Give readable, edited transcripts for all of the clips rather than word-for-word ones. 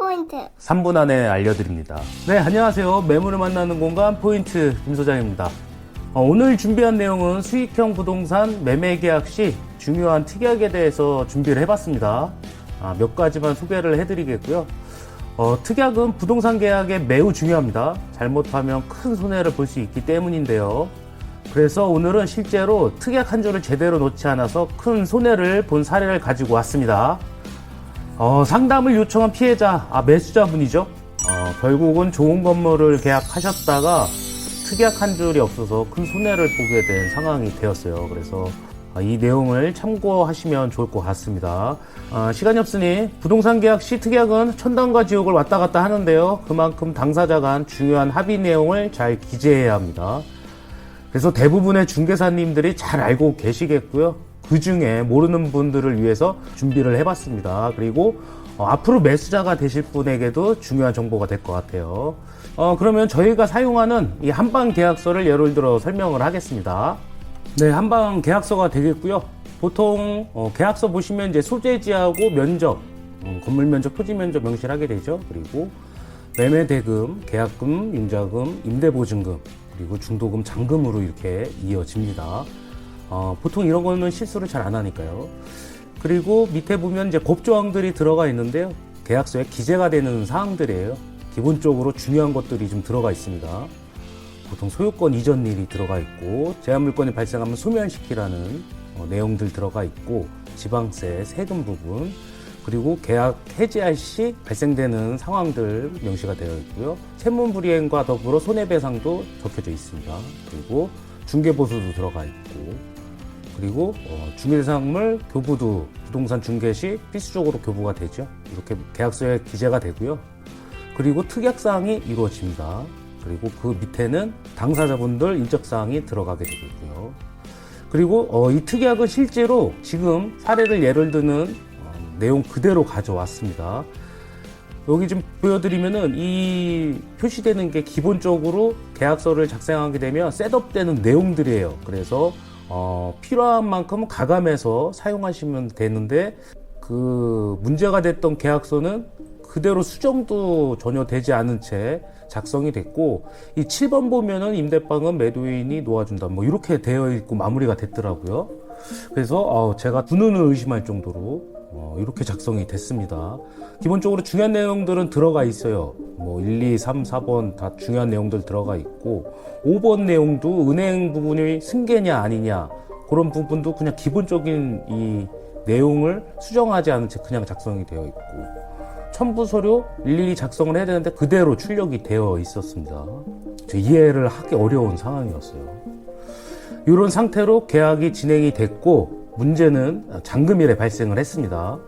포인트. 3분 안에 알려드립니다. 네, 안녕하세요. 매물을 만나는 공간 포인트 김 소장입니다. 오늘 준비한 내용은 수익형 부동산 매매 계약 시 중요한 특약에 대해서 준비를 해봤습니다. 몇 가지만 소개를 해드리겠고요. 특약은 부동산 계약에 매우 중요합니다. 잘못하면 큰 손해를 볼 수 있기 때문인데요. 그래서 오늘은 실제로 특약 한 줄을 제대로 놓지 않아서 큰 손해를 본 사례를 가지고 왔습니다. 상담을 요청한 피해자, 매수자분이죠. 결국은 좋은 건물을 계약하셨다가 특약 한 줄이 없어서 큰 손해를 보게 된 상황이 되었어요. 그래서 이 내용을 참고하시면 좋을 것 같습니다. 시간이 없으니 부동산 계약 시 특약은 천당과 지옥을 왔다 갔다 하는데요. 그만큼 당사자 간 중요한 합의 내용을 잘 기재해야 합니다. 그래서 대부분의 중개사님들이 잘 알고 계시겠고요. 그 중에 모르는 분들을 위해서 준비를 해봤습니다. 그리고 앞으로 매수자가 되실 분에게도 중요한 정보가 될 것 같아요. 그러면 저희가 사용하는 이 한방 계약서를 예를 들어 설명을 하겠습니다. 네, 한방 계약서가 되겠고요. 보통 계약서 보시면 이제 소재지하고 면적, 건물 면적, 토지 면적 명시를 하게 되죠. 그리고 매매 대금, 계약금, 융자금, 임대보증금, 그리고 중도금, 잔금으로 이렇게 이어집니다. 보통 이런 거는 실수를 잘 안 하니까요. 그리고 밑에 보면 이제 법조항들이 들어가 있는데요. 계약서에 기재가 되는 사항들이에요. 기본적으로 중요한 것들이 좀 들어가 있습니다. 보통 소유권 이전일이 들어가 있고, 제한물건이 발생하면 소멸시키라는 내용들 들어가 있고, 지방세, 세금 부분, 그리고 계약 해지할 시 발생되는 상황들 명시가 되어 있고요. 채무불이행과 더불어 손해배상도 적혀져 있습니다. 그리고 중개보수도 들어가 있고, 그리고 중개대상물 교부도 부동산 중개 시 필수적으로 교부가 되죠. 이렇게 계약서에 기재가 되고요. 그리고 특약사항이 이루어집니다. 그리고 그 밑에는 당사자분들 인적사항이 들어가게 되겠고요. 그리고 이 특약은 실제로 지금 사례를 예를 드는 내용 그대로 가져왔습니다. 여기 좀 보여드리면은 이 표시되는 게 기본적으로 계약서를 작성하게 되면 셋업되는 내용들이에요. 그래서 필요한 만큼 가감해서 사용하시면 되는데, 그 문제가 됐던 계약서는 그대로 수정도 전혀 되지 않은 채 작성이 됐고, 이 7번 보면은 임대방은 매도인이 놓아준다, 뭐 이렇게 되어 있고 마무리가 됐더라고요. 그래서 제가 두 눈을 의심할 정도로 이렇게 작성이 됐습니다. 기본적으로 중요한 내용들은 들어가 있어요. 뭐 1, 2, 3, 4번 다 중요한 내용들 들어가 있고, 5번 내용도 은행 부분이 승계냐 아니냐, 그런 부분도 그냥 기본적인 이 내용을 수정하지 않은 채 그냥 작성이 되어 있고, 첨부 서류 일일이 작성을 해야 되는데 그대로 출력이 되어 있었습니다. 이해를 하기 어려운 상황이었어요. 이런 상태로 계약이 진행이 됐고, 문제는 잔금일에 발생을 했습니다.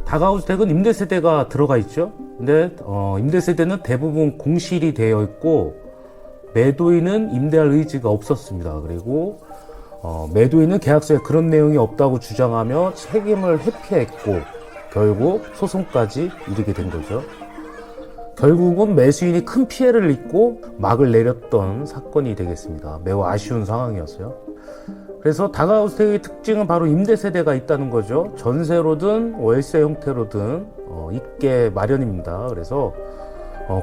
다가우주택은 임대세대가 들어가 있죠. 근데 임대세대는 대부분 공실이 되어 있고, 매도인은 임대할 의지가 없었습니다. 그리고 매도인은 계약서에 그런 내용이 없다고 주장하며 책임을 회피했고, 결국 소송까지 이르게 된 거죠. 결국은 매수인이 큰 피해를 입고 막을 내렸던 사건이 되겠습니다. 매우 아쉬운 상황이었어요. 그래서 다가우주택의 특징은 바로 임대세대가 있다는 거죠. 전세로든 월세 형태로든 있게 마련입니다. 그래서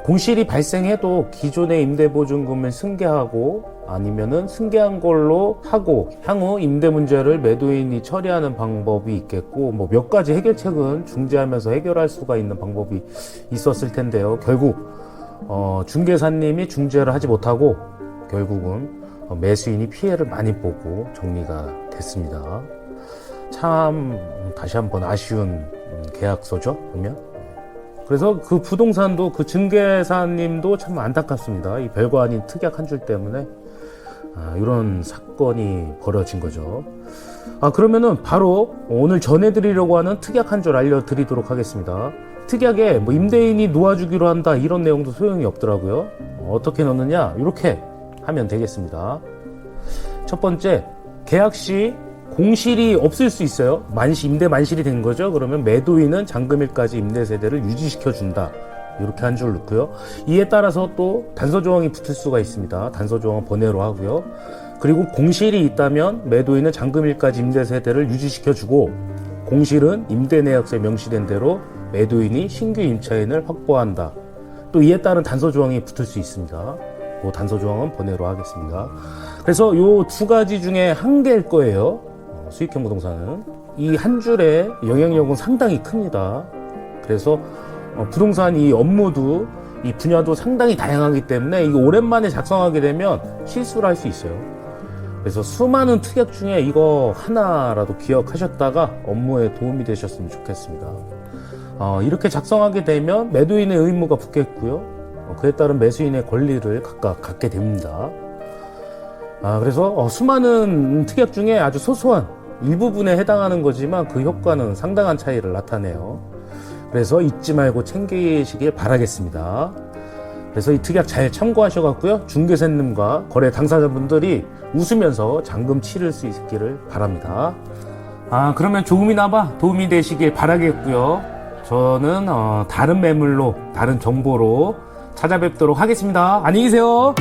공실이 발생해도 기존의 임대보증금을 승계하고, 아니면은 승계한 걸로 하고, 향후 임대 문제를 매도인이 처리하는 방법이 있겠고, 뭐 몇 가지 해결책은 중재하면서 해결할 수가 있는 방법이 있었을 텐데요. 결국 중개사님이 중재를 하지 못하고 결국은 매수인이 피해를 많이 보고 정리가 됐습니다. 참 다시 한번 아쉬운 계약서죠, 보면. 그래서 그 부동산도, 그 증계사님도 참 안타깝습니다. 이 별거 아닌 특약 한 줄 때문에 이런 사건이 벌어진 거죠. 그러면은 바로 오늘 전해드리려고 하는 특약 한 줄 알려드리도록 하겠습니다. 특약에 뭐 임대인이 놓아주기로 한다, 이런 내용도 소용이 없더라고요. 어떻게 넣느냐, 이렇게 하면 되겠습니다. 첫 번째, 계약 시 공실이 없을 수 있어요. 임대 만실이 된 거죠. 그러면 매도인은 잔금일까지 임대세대를 유지시켜준다, 이렇게 한 줄 넣고요. 이에 따라서 또 단서조항이 붙을 수가 있습니다. 단서조항은 번외로 하고요. 그리고 공실이 있다면 매도인은 잔금일까지 임대세대를 유지시켜주고, 공실은 임대내역서에 명시된 대로 매도인이 신규 임차인을 확보한다. 또 이에 따른 단서 조항이 붙을 수 있습니다. 그 단서 조항은 번외로 하겠습니다. 그래서 요 두 가지 중에 한 개일 거예요. 수익형 부동산은 이 한 줄의 영향력은 상당히 큽니다. 그래서 부동산 이 업무도 이 분야도 상당히 다양하기 때문에 이거 오랜만에 작성하게 되면 실수를 할 수 있어요. 그래서 수많은 특약 중에 이거 하나라도 기억하셨다가 업무에 도움이 되셨으면 좋겠습니다. 이렇게 작성하게 되면 매도인의 의무가 붙겠고요. 그에 따른 매수인의 권리를 각각 갖게 됩니다. 그래서 수많은 특약 중에 아주 소소한 일부분에 해당하는 거지만 그 효과는 상당한 차이를 나타내요. 그래서 잊지 말고 챙기시길 바라겠습니다. 그래서 이 특약 잘 참고하셔갖고요. 중개사님과 거래 당사자분들이 웃으면서 잔금 치를 수 있기를 바랍니다. 그러면 조금이나마 도움이 되시길 바라겠고요. 저는 다른 매물로, 다른 정보로 찾아뵙도록 하겠습니다. 안녕히 계세요.